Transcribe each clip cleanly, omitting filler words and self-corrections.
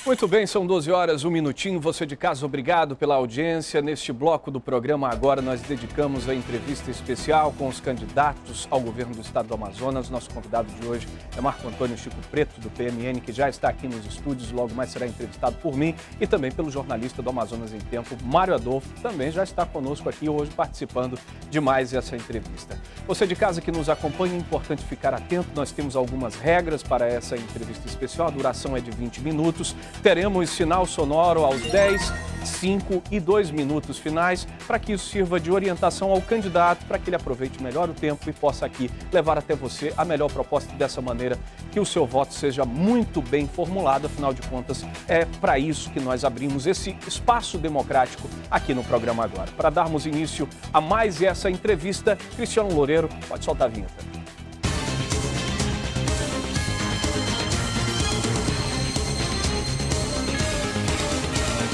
Muito bem, são 12 horas, 1 minutinho. Você de casa, obrigado pela audiência. Neste bloco do programa agora nós dedicamos a entrevista especial com os candidatos ao governo do estado do Amazonas. Nosso convidado de hoje é Marco Antônio Chico Preto, do PMN, que já está aqui nos estúdios. Logo mais será entrevistado por mim e também pelo jornalista do Amazonas em Tempo, Mário Adolfo, também já está conosco aqui hoje participando de mais essa entrevista. Você de casa que nos acompanha, é importante ficar atento. Nós temos algumas regras para essa entrevista especial. A duração é de 20 minutos. Teremos sinal sonoro aos 10, 5 e 2 minutos finais, para que isso sirva de orientação ao candidato, para que ele aproveite melhor o tempo e possa aqui levar até você a melhor proposta, dessa maneira que o seu voto seja muito bem formulado. Afinal de contas, é para isso que nós abrimos esse espaço democrático aqui no programa agora. Para darmos início a mais essa entrevista, Cristiano Loureiro, pode soltar a vinheta.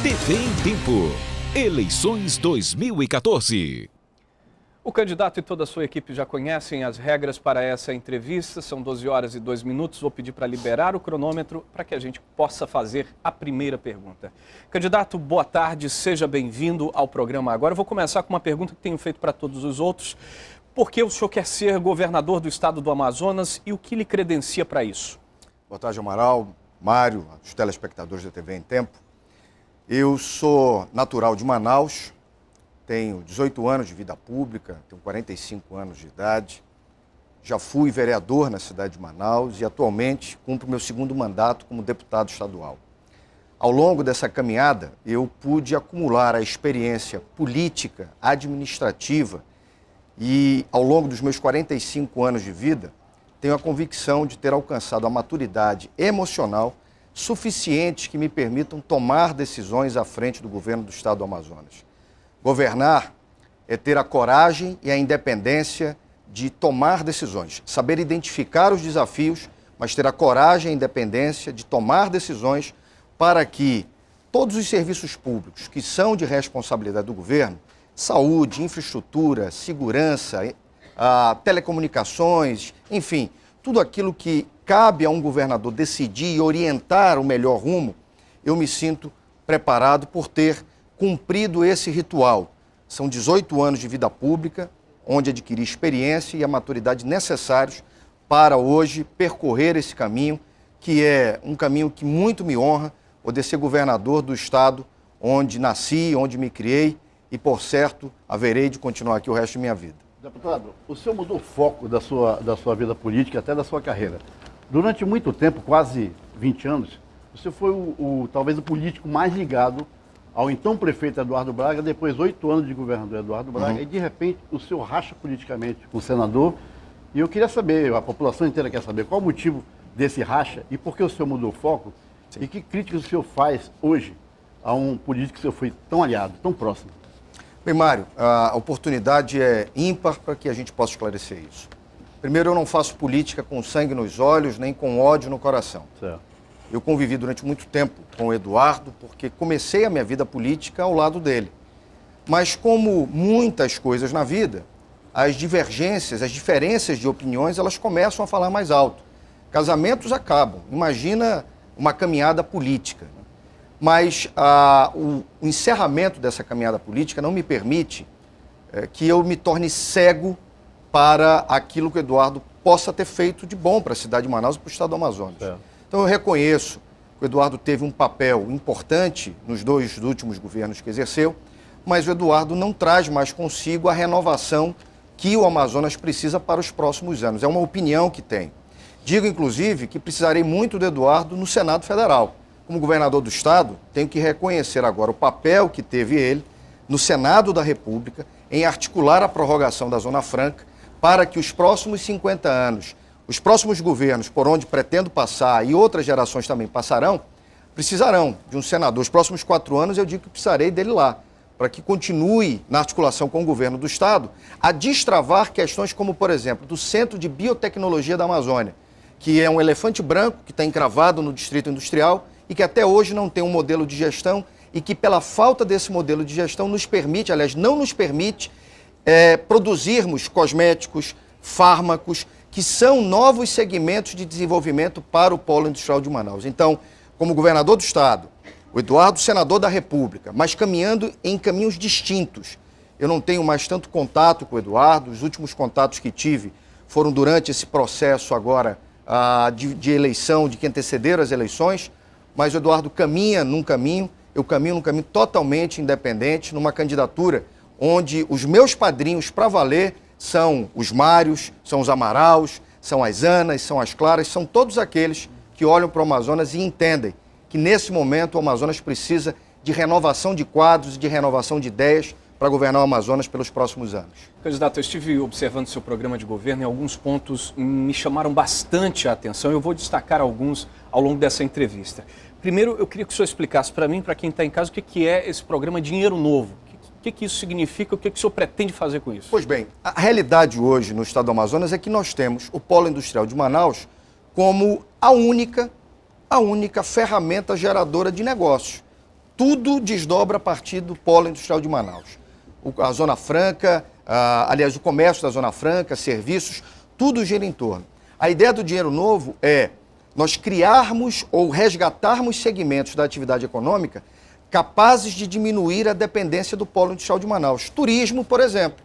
TV em Tempo. Eleições 2014. O candidato e toda a sua equipe já conhecem as regras para essa entrevista. São 12 horas e 2 minutos. Vou pedir para liberar o cronômetro para que a gente possa fazer a primeira pergunta. Candidato, boa tarde. Seja bem-vindo ao programa agora. Eu vou começar com uma pergunta que tenho feito para todos os outros. Por que o senhor quer ser governador do estado do Amazonas e o que lhe credencia para isso? Boa tarde, Amaral, Mário, os telespectadores da TV em Tempo. Eu sou natural de Manaus, tenho 18 anos de vida pública, tenho 45 anos de idade, já fui vereador na cidade de Manaus e atualmente cumpro meu segundo mandato como deputado estadual. Ao longo dessa caminhada, eu pude acumular a experiência política, administrativa e, ao longo dos meus 45 anos de vida, tenho a convicção de ter alcançado a maturidade emocional suficientes que me permitam tomar decisões à frente do governo do estado do Amazonas. Governar é ter a coragem e a independência de tomar decisões, saber identificar os desafios, mas ter a coragem e a independência de tomar decisões para que todos os serviços públicos que são de responsabilidade do governo, saúde, infraestrutura, segurança, telecomunicações, enfim, tudo aquilo que cabe a um governador decidir e orientar o melhor rumo, eu me sinto preparado por ter cumprido esse ritual. São 18 anos de vida pública, onde adquiri experiência e a maturidade necessários para hoje percorrer esse caminho, que é um caminho que muito me honra, poder ser governador do estado onde nasci, onde me criei e, por certo, haverei de continuar aqui o resto de minha vida. Deputado, o senhor mudou o foco da sua vida política, até da sua carreira. Durante muito tempo, quase 20 anos, você foi talvez o político mais ligado ao então prefeito Eduardo Braga, depois 8 anos de governador Eduardo Braga, e de repente o senhor racha politicamente com o senador. E eu queria saber, a população inteira quer saber, qual o motivo desse racha e por que o senhor mudou o foco? Sim. E que críticas o senhor faz hoje a um político que o senhor foi tão aliado, tão próximo? Bem, Mário, a oportunidade é ímpar para que a gente possa esclarecer isso. Primeiro, eu não faço política com sangue nos olhos, nem com ódio no coração. Certo. Eu convivi durante muito tempo com o Eduardo, porque comecei a minha vida política ao lado dele. Mas como muitas coisas na vida, as divergências, as diferenças de opiniões, elas começam a falar mais alto. Casamentos acabam. Imagina uma caminhada política. Mas o encerramento dessa caminhada política não me permite que eu me torne cego para aquilo que o Eduardo possa ter feito de bom para a cidade de Manaus e para o estado do Amazonas. É. Então eu reconheço que o Eduardo teve um papel importante nos 2 últimos governos que exerceu, mas o Eduardo não traz mais consigo a renovação que o Amazonas precisa para os próximos anos. É uma opinião que tem. Digo, inclusive, que precisarei muito do Eduardo no Senado Federal. Como governador do estado, tenho que reconhecer agora o papel que teve ele no Senado da República em articular a prorrogação da Zona Franca para que os próximos 50 anos, os próximos governos por onde pretendo passar e outras gerações também passarão, precisarão de um senador. Os próximos 4 anos eu digo que precisarei dele lá, para que continue na articulação com o governo do estado a destravar questões como, por exemplo, do Centro de Biotecnologia da Amazônia, que é um elefante branco que está encravado no Distrito Industrial e que até hoje não tem um modelo de gestão e que, pela falta desse modelo de gestão, nos permite, aliás, não nos permite produzirmos cosméticos, fármacos, que são novos segmentos de desenvolvimento para o polo industrial de Manaus. Então, como governador do Estado, o Eduardo, senador da República, mas caminhando em caminhos distintos. Eu não tenho mais tanto contato com o Eduardo, os últimos contatos que tive foram durante esse processo agora de eleição, de que antecederam as eleições, mas o Eduardo caminha num caminho, eu caminho num caminho totalmente independente, numa candidatura onde os meus padrinhos para valer são os Mários, são os Amaraus, são as Anas, são as Claras, são todos aqueles que olham para o Amazonas e entendem que nesse momento o Amazonas precisa de renovação de quadros e de renovação de ideias para governar o Amazonas pelos próximos anos. Candidato, eu estive observando seu programa de governo e alguns pontos me chamaram bastante a atenção. Eu vou destacar alguns ao longo dessa entrevista. Primeiro, eu queria que o senhor explicasse para mim, para quem está em casa, o que é esse programa Dinheiro Novo. O que isso significa, o que o senhor pretende fazer com isso? Pois bem, a realidade hoje no estado do Amazonas é que nós temos o Polo Industrial de Manaus como a única ferramenta geradora de negócios. Tudo desdobra a partir do Polo Industrial de Manaus. A Zona Franca, aliás, o comércio da Zona Franca, serviços, tudo gira em torno. A ideia do Dinheiro Novo é nós criarmos ou resgatarmos segmentos da atividade econômica capazes de diminuir a dependência do Polo Industrial de Manaus. Turismo, por exemplo.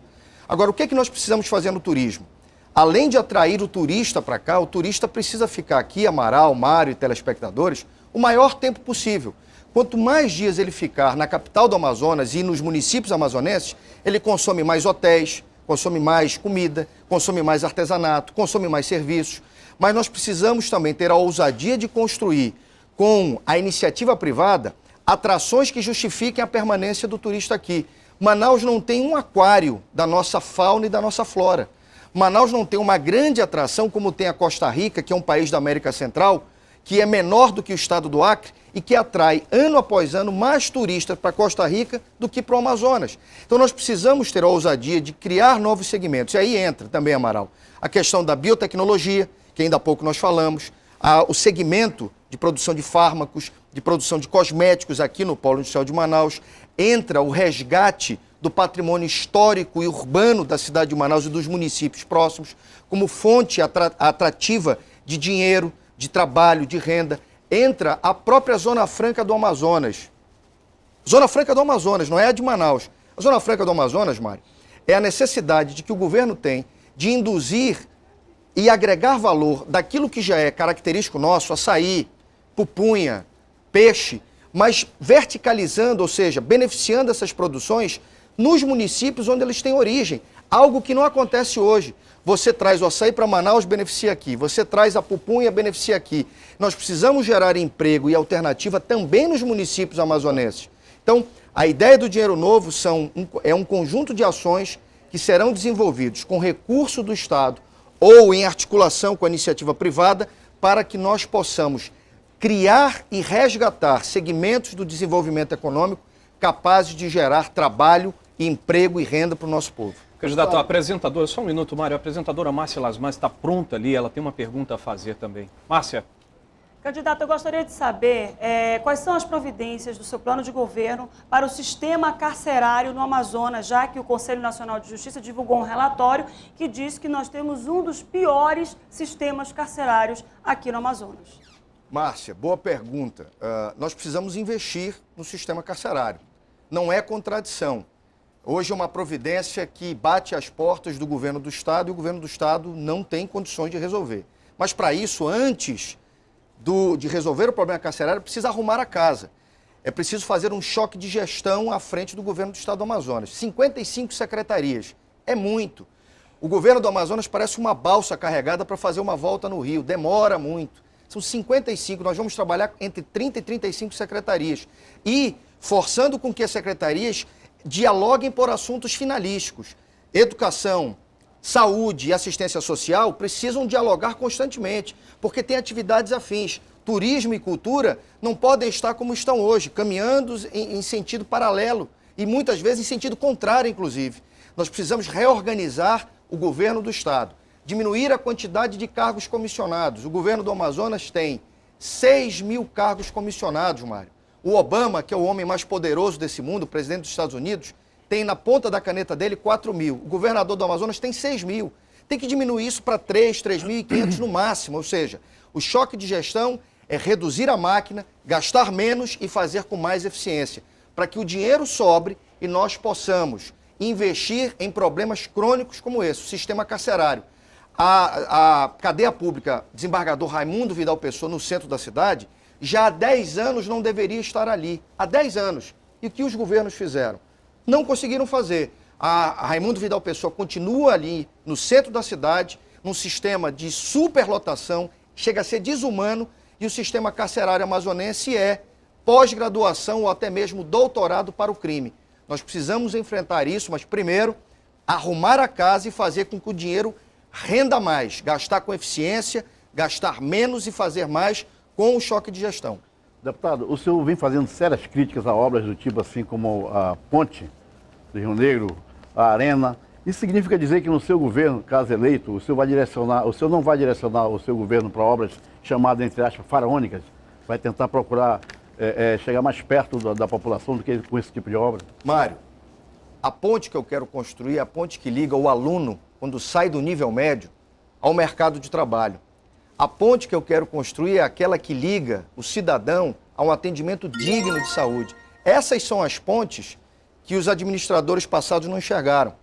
Agora, o que é que nós precisamos fazer no turismo? Além de atrair o turista para cá, o turista precisa ficar aqui, Amaral, Mário e telespectadores, o maior tempo possível. Quanto mais dias ele ficar na capital do Amazonas e nos municípios amazonenses, ele consome mais hotéis, consome mais comida, consome mais artesanato, consome mais serviços. Mas nós precisamos também ter a ousadia de construir, com a iniciativa privada, atrações que justifiquem a permanência do turista aqui. Manaus não tem um aquário da nossa fauna e da nossa flora. Manaus não tem uma grande atração como tem a Costa Rica, que é um país da América Central, que é menor do que o estado do Acre e que atrai ano após ano mais turistas para Costa Rica do que para o Amazonas. Então nós precisamos ter a ousadia de criar novos segmentos. E aí entra também, Amaral, a questão da biotecnologia, que ainda há pouco nós falamos, o segmento de produção de fármacos, de produção de cosméticos aqui no Polo Industrial de Manaus, entra o resgate do patrimônio histórico e urbano da cidade de Manaus e dos municípios próximos, como fonte atrativa de dinheiro, de trabalho, de renda. Entra a própria Zona Franca do Amazonas. Zona Franca do Amazonas, não é a de Manaus. A Zona Franca do Amazonas, Mário, é a necessidade de que o governo tem de induzir e agregar valor daquilo que já é característico nosso, açaí, pupunha, peixe, mas verticalizando, ou seja, beneficiando essas produções nos municípios onde eles têm origem. Algo que não acontece hoje. Você traz o açaí para Manaus, beneficia aqui. Você traz a pupunha, beneficia aqui. Nós precisamos gerar emprego e alternativa também nos municípios amazonenses. Então, a ideia do Dinheiro Novo é um conjunto de ações que serão desenvolvidos com recurso do Estado ou em articulação com a iniciativa privada para que nós possamos criar e resgatar segmentos do desenvolvimento econômico capazes de gerar trabalho, emprego e renda para o nosso povo. Candidato, a apresentadora, só um minuto, Mário, a apresentadora Márcia Lasmaz está pronta ali, ela tem uma pergunta a fazer também. Márcia. Candidato, eu gostaria de saber quais são as providências do seu plano de governo para o sistema carcerário no Amazonas, já que o Conselho Nacional de Justiça divulgou um relatório que diz que nós temos um dos piores sistemas carcerários aqui no Amazonas. Márcia, boa pergunta. Nós precisamos investir no sistema carcerário. Não é contradição. Hoje é uma providência que bate às portas do governo do Estado e o governo do Estado não tem condições de resolver. Mas para isso, antes de resolver o problema carcerário, precisa arrumar a casa. É preciso fazer um choque de gestão à frente do governo do Estado do Amazonas. 55 secretarias. É muito. O governo do Amazonas parece uma balsa carregada para fazer uma volta no Rio. Demora muito. São 55. Nós vamos trabalhar entre 30 e 35 secretarias. E forçando com que as secretarias dialoguem por assuntos finalísticos. Educação, saúde e assistência social precisam dialogar constantemente, porque tem atividades afins. Turismo e cultura não podem estar como estão hoje, caminhando em sentido paralelo e muitas vezes em sentido contrário, inclusive. Nós precisamos reorganizar o governo do Estado, diminuir a quantidade de cargos comissionados. O governo do Amazonas tem 6.000 cargos comissionados, Mário. O Obama, que é o homem mais poderoso desse mundo, o presidente dos Estados Unidos, tem na ponta da caneta dele 4.000. O governador do Amazonas tem 6.000. Tem que diminuir isso para 3.500 no máximo. Ou seja, o choque de gestão é reduzir a máquina, gastar menos e fazer com mais eficiência, para que o dinheiro sobre e nós possamos investir em problemas crônicos como esse, o sistema carcerário. A cadeia pública Desembargador Raimundo Vidal Pessoa, no centro da cidade, já há 10 anos não deveria estar ali. Há 10 anos. E o que os governos fizeram? Não conseguiram fazer. A Raimundo Vidal Pessoa continua ali no centro da cidade, num sistema de superlotação, chega a ser desumano, e o sistema carcerário amazonense é pós-graduação ou até mesmo doutorado para o crime. Nós precisamos enfrentar isso, mas primeiro, arrumar a casa e fazer com que o dinheiro renda mais, gastar com eficiência, gastar menos e fazer mais com o choque de gestão. Deputado, o senhor vem fazendo sérias críticas a obras do tipo assim como a ponte do Rio Negro, a arena. Isso significa dizer que no seu governo, caso eleito, o senhor não vai direcionar o seu governo para obras chamadas, entre aspas, faraônicas? Vai tentar procurar chegar mais perto da população do que com esse tipo de obra? Mário, a ponte que eu quero construir é a ponte que liga o aluno, quando sai do nível médio, ao mercado de trabalho. A ponte que eu quero construir é aquela que liga o cidadão a um atendimento digno de saúde. Essas são as pontes que os administradores passados não enxergaram.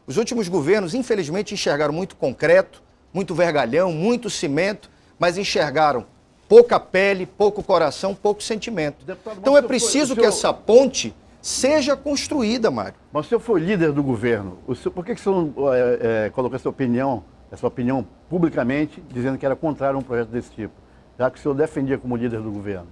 Os últimos governos, infelizmente, enxergaram muito concreto, muito vergalhão, muito cimento, mas enxergaram pouca pele, pouco coração, pouco sentimento. Deputado, então é preciso que essa ponte seja construída, Mário. Mas o senhor foi líder do governo. Por que o senhor não colocou essa opinião publicamente, dizendo que era contrário a um projeto desse tipo, já que o senhor defendia como líder do governo?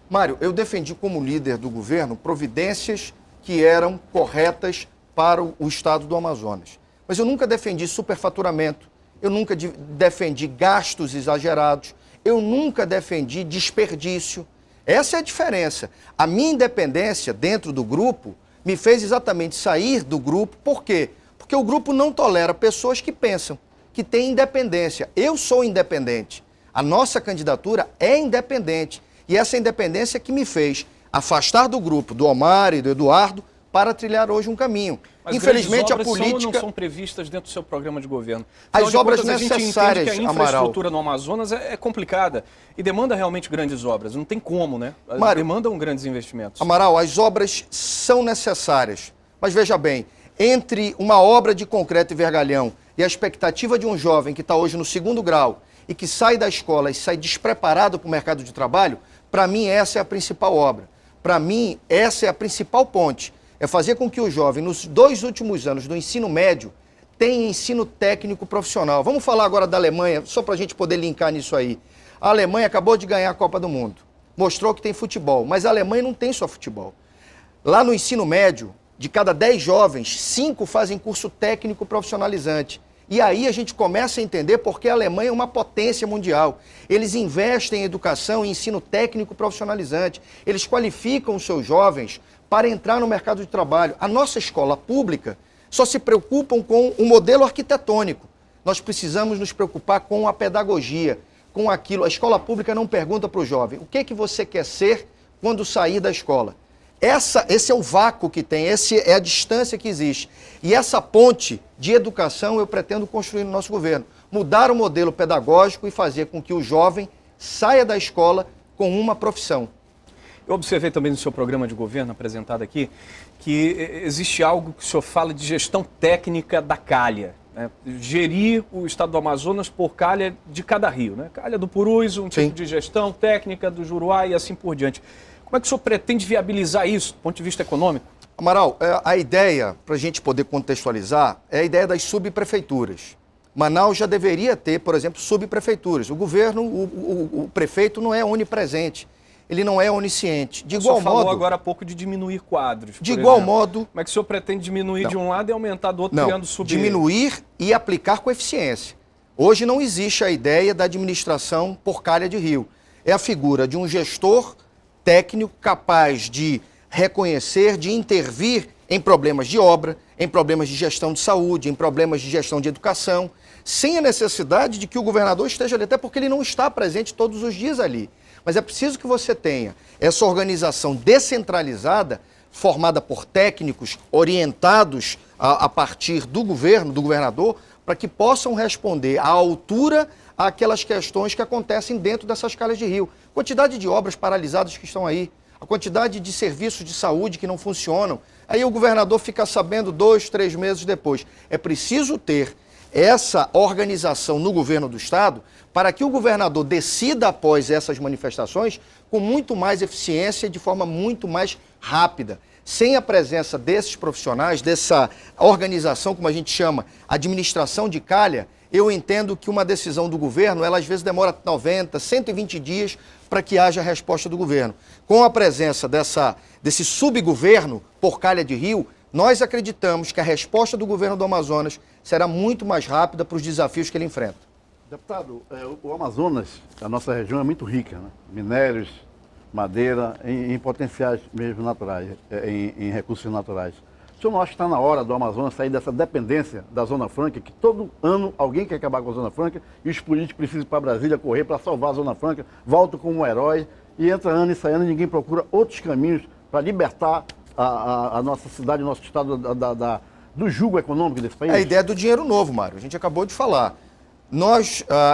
Mário, eu defendi como líder do governo providências que eram corretas para o estado do Amazonas. Mas eu nunca defendi superfaturamento, eu nunca defendi gastos exagerados, eu nunca defendi desperdício. Essa é a diferença. A minha independência dentro do grupo me fez exatamente sair do grupo. Por quê? Porque o grupo não tolera pessoas que pensam, que têm independência. Eu sou independente. A nossa candidatura é independente. E essa independência que me fez afastar do grupo, do Omar e do Eduardo, para trilhar hoje um caminho. Mas infelizmente, obras a política... não são previstas dentro do seu programa de governo. As obras contas, necessárias, a gente entende que a Amaral. infraestrutura no Amazonas é complicada e demanda realmente grandes obras. Não tem como, né? Mário, demandam grandes investimentos. Amaral, as obras são necessárias. Mas veja bem, entre uma obra de concreto e vergalhão e a expectativa de um jovem que está hoje no 2º grau e que sai da escola e sai despreparado para o mercado de trabalho, para mim essa é a principal obra. Para mim essa é a principal ponte. É fazer com que o jovem, nos 2 últimos anos do ensino médio, tenha ensino técnico profissional. Vamos falar agora da Alemanha, só para a gente poder linkar nisso aí. A Alemanha acabou de ganhar a Copa do Mundo. Mostrou que tem futebol, mas a Alemanha não tem só futebol. Lá no ensino médio, de cada 10 jovens, 5 fazem curso técnico profissionalizante. E aí a gente começa a entender por que a Alemanha é uma potência mundial. Eles investem em educação e ensino técnico profissionalizante. Eles qualificam os seus jovens para entrar no mercado de trabalho. A nossa escola pública só se preocupam com o modelo arquitetônico. Nós precisamos nos preocupar com a pedagogia, com aquilo. A escola pública não pergunta para o jovem o que você quer ser quando sair da escola. Esse é o vácuo que tem, essa é a distância que existe. E essa ponte de educação eu pretendo construir no nosso governo. Mudar o modelo pedagógico e fazer com que o jovem saia da escola com uma profissão. Eu observei também no seu programa de governo apresentado aqui que existe algo que o senhor fala de gestão técnica da calha, né? Gerir o estado do Amazonas por calha de cada rio, né? Calha do Purus, um tipo de gestão técnica do Juruá e assim por diante. Como é que o senhor pretende viabilizar isso do ponto de vista econômico? Amaral, a ideia, para a gente poder contextualizar, é a ideia das subprefeituras. Manaus já deveria ter, por exemplo, subprefeituras. O governo, o prefeito não é onipresente. Ele não é onisciente. De igual modo... O senhor falou agora há pouco de diminuir quadros. De igual modo... Como é que o senhor pretende diminuir de um lado e aumentar do outro, criando diminuir e aplicar com eficiência. Hoje não existe a ideia da administração por calha de rio. É a figura de um gestor técnico capaz de reconhecer, de intervir em problemas de obra, em problemas de gestão de saúde, em problemas de gestão de educação, sem a necessidade de que o governador esteja ali, até porque ele não está presente todos os dias ali. Mas é preciso que você tenha essa organização descentralizada, formada por técnicos orientados a partir do governo, do governador, para que possam responder à altura àquelas questões que acontecem dentro dessas calhas de rio. Quantidade de obras paralisadas que estão aí, a quantidade de serviços de saúde que não funcionam. Aí o governador fica sabendo 2, 3 meses depois. É preciso ter essa organização no governo do estado para que o governador decida após essas manifestações com muito mais eficiência e de forma muito mais rápida. Sem a presença desses profissionais, dessa organização, como a gente chama, administração de calha, eu entendo que uma decisão do governo, ela às vezes demora 90, 120 dias para que haja a resposta do governo. Com a presença desse subgoverno por calha de rio, nós acreditamos que a resposta do governo do Amazonas será muito mais rápida para os desafios que ele enfrenta. Deputado, o Amazonas, a nossa região é muito rica, né? Minérios, madeira, em potenciais mesmo naturais, em recursos naturais. O senhor não acha que está na hora do Amazonas sair dessa dependência da Zona Franca, que todo ano alguém quer acabar com a Zona Franca e os políticos precisam ir para Brasília correr para salvar a Zona Franca, voltam como um herói e entra ano e sai ano e ninguém procura outros caminhos para libertar a nossa cidade, o nosso estado do jugo econômico desse país? É a ideia do dinheiro novo, Mário. A gente acabou de falar.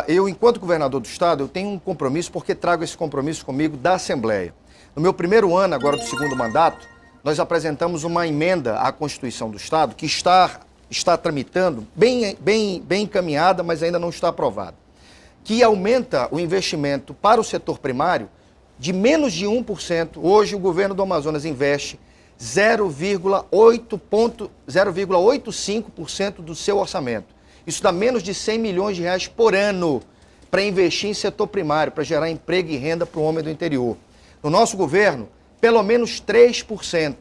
Eu, enquanto governador do estado, eu tenho um compromisso, porque trago esse compromisso comigo da Assembleia. No meu primeiro ano, agora do segundo mandato, nós apresentamos uma emenda à Constituição do Estado que está tramitando, bem encaminhada, mas ainda não está aprovada, que aumenta o investimento para o setor primário de menos de 1%. Hoje o governo do Amazonas investe 0,85% do seu orçamento. Isso dá menos de 100 milhões de reais por ano para investir em setor primário, para gerar emprego e renda para o homem do interior. No nosso governo, pelo menos 3%,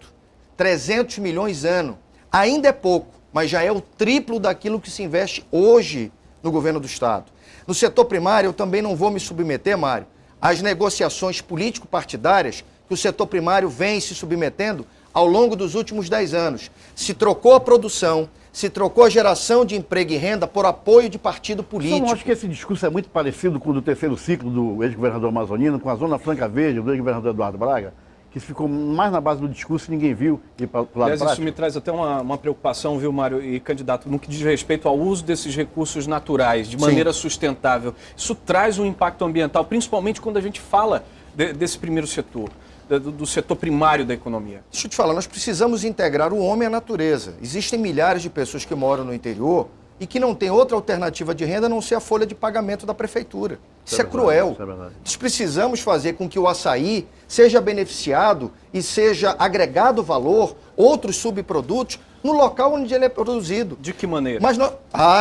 300 milhões ano. Ainda é pouco, mas já é o triplo daquilo que se investe hoje no governo do estado. No setor primário, eu também não vou me submeter, Mário, às negociações político-partidárias que o setor primário vem se submetendo ao longo dos últimos 10 anos. Se trocou a produção, se trocou a geração de emprego e renda por apoio de partido político. Eu não acho que esse discurso é muito parecido com o do terceiro ciclo do ex-governador amazonino, com a Zona Franca Verde do ex-governador Eduardo Braga, que ficou mais na base do discurso e ninguém viu ir para o lado prático? Isso me traz até uma preocupação, viu, Mário e candidato, no que diz respeito ao uso desses recursos naturais de maneira sustentável. Isso traz um impacto ambiental, principalmente quando a gente fala desse primeiro setor, do setor primário da economia. Deixa eu te falar, nós precisamos integrar o homem à natureza. Existem milhares de pessoas que moram no interior e que não têm outra alternativa de renda a não ser a folha de pagamento da prefeitura. Isso é cruel. Isso é verdade. Nós precisamos fazer com que o açaí seja beneficiado e seja agregado valor, outros subprodutos, no local onde ele é produzido. De que maneira? Mas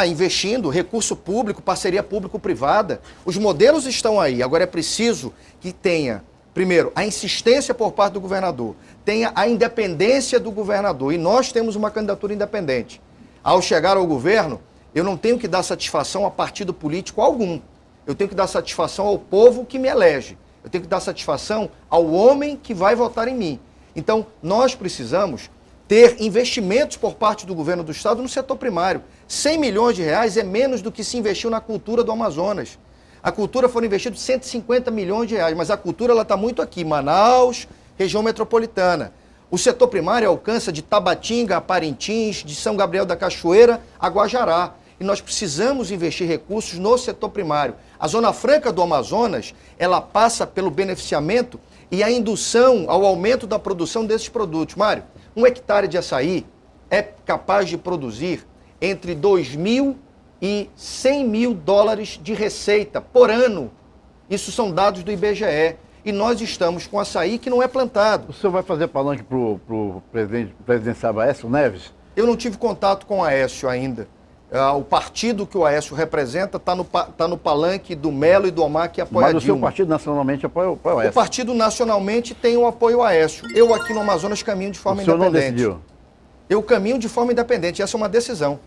investindo, recurso público, parceria público-privada. Os modelos estão aí. Agora é preciso que tenha, primeiro, a insistência por parte do governador, tenha a independência do governador. E nós temos uma candidatura independente. Ao chegar ao governo, eu não tenho que dar satisfação a partido político algum. Eu tenho que dar satisfação ao povo que me elege. Eu tenho que dar satisfação ao homem que vai votar em mim. Então, nós precisamos ter investimentos por parte do governo do estado no setor primário. 100 milhões de reais é menos do que se investiu na cultura do Amazonas. A cultura foram investidos 150 milhões de reais, mas a cultura está muito aqui, Manaus, região metropolitana. O setor primário alcança de Tabatinga a Parintins, de São Gabriel da Cachoeira a Guajará. E nós precisamos investir recursos no setor primário. A Zona Franca do Amazonas, ela passa pelo beneficiamento e a indução ao aumento da produção desses produtos. Mário, 1 hectare de açaí é capaz de produzir entre 2 mil e 100 mil dólares de receita por ano. Isso são dados do IBGE. E nós estamos com açaí que não é plantado. O senhor vai fazer palanque para o presidenciável Aécio Neves? Eu não tive contato com o Aécio ainda. O partido que o Aécio representa está no palanque do Melo e do Omar, que apoia a Dilma. Mas o seu partido nacionalmente apoia o Aécio? O partido nacionalmente tem o apoio ao Aécio. Eu aqui no Amazonas caminho de forma independente. O senhor não decidiu? Eu caminho de forma independente. Essa é uma decisão.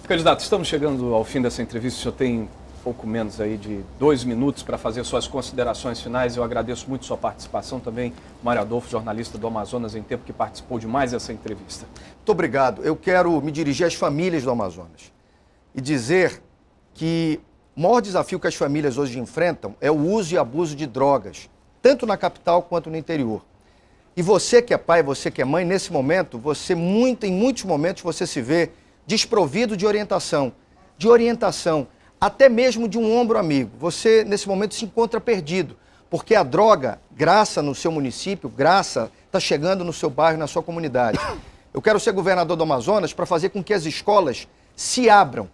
Candidato, estamos chegando ao fim dessa entrevista. O senhor tem pouco menos aí de 2 minutos para fazer suas considerações finais. Eu agradeço muito sua participação também, Mário Adolfo, jornalista do Amazonas em Tempo, que participou de mais essa entrevista. Muito obrigado. Eu quero me dirigir às famílias do Amazonas e dizer que o maior desafio que as famílias hoje enfrentam é o uso e abuso de drogas, tanto na capital quanto no interior. E você que é pai, você que é mãe, nesse momento, em muitos momentos você se vê desprovido de orientação. até mesmo de um ombro amigo. Você, nesse momento, se encontra perdido, porque a droga, graça no seu município, graça está chegando no seu bairro, na sua comunidade. Eu quero ser governador do Amazonas para fazer com que as escolas se abram,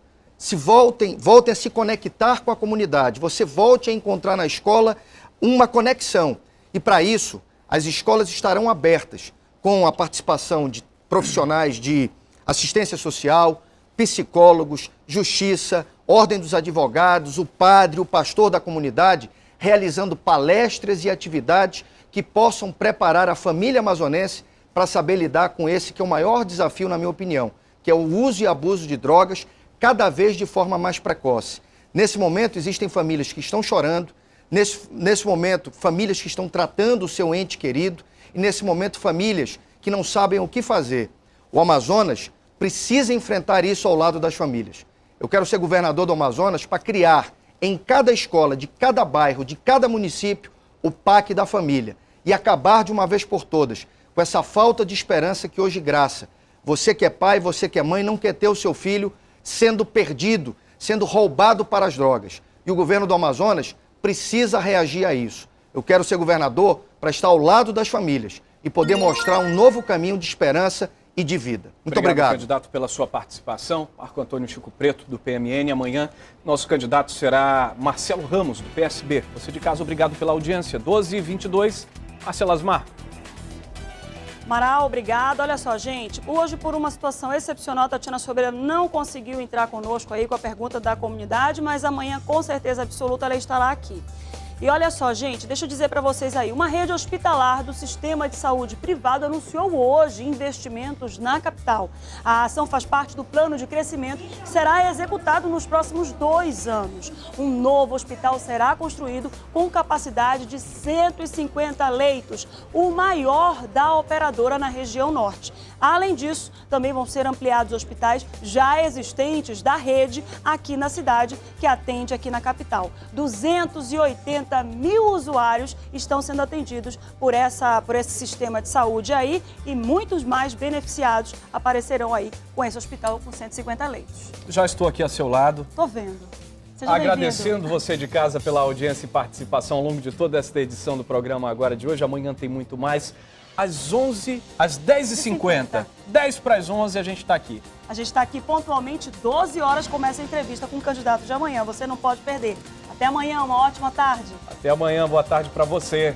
voltem a se conectar com a comunidade, você volte a encontrar na escola uma conexão. E para isso, as escolas estarão abertas com a participação de profissionais de assistência social, psicólogos, justiça, ordem dos advogados, o padre, o pastor da comunidade, realizando palestras e atividades que possam preparar a família amazonense para saber lidar com esse que é o maior desafio, na minha opinião, que é o uso e abuso de drogas, cada vez de forma mais precoce. Nesse momento, existem famílias que estão chorando, nesse momento, famílias que estão tratando o seu ente querido, e nesse momento, famílias que não sabem o que fazer. O Amazonas precisa enfrentar isso ao lado das famílias. Eu quero ser governador do Amazonas para criar em cada escola, de cada bairro, de cada município, o PAC da família e acabar de uma vez por todas com essa falta de esperança que hoje graça. Você que é pai, você que é mãe, não quer ter o seu filho sendo perdido, sendo roubado para as drogas. E o governo do Amazonas precisa reagir a isso. Eu quero ser governador para estar ao lado das famílias e poder mostrar um novo caminho de esperança e de vida. Muito obrigado. Candidato, pela sua participação. Marco Antônio Chico Preto, do PMN. Amanhã, nosso candidato será Marcelo Ramos, do PSB. Você de casa, obrigado pela audiência. 12h22, Marcelo Asmar. Amaral, obrigado. Olha só, gente, hoje, por uma situação excepcional, a Tatiana Sobreira não conseguiu entrar conosco aí com a pergunta da comunidade, mas amanhã, com certeza absoluta, ela estará aqui. E olha só, gente, deixa eu dizer para vocês aí, uma rede hospitalar do sistema de saúde privado anunciou hoje investimentos na capital. A ação faz parte do plano de crescimento que será executado nos próximos 2 anos. Um novo hospital será construído com capacidade de 150 leitos, o maior da operadora na região norte. Além disso, também vão ser ampliados hospitais já existentes da rede aqui na cidade, que atende aqui na capital. 280 mil usuários estão sendo atendidos por esse sistema de saúde aí e muitos mais beneficiados aparecerão aí com esse hospital com 150 leitos. Já estou aqui a seu lado. Tô vendo. Seja agradecendo você de casa pela audiência e participação ao longo de toda esta edição do programa Agora de hoje. Amanhã tem muito mais. Às 10h50, 10 para as 11, a gente está aqui. A gente está aqui pontualmente, 12 horas começa a entrevista com o candidato de amanhã. Você não pode perder. Até amanhã, uma ótima tarde. Até amanhã, boa tarde para você.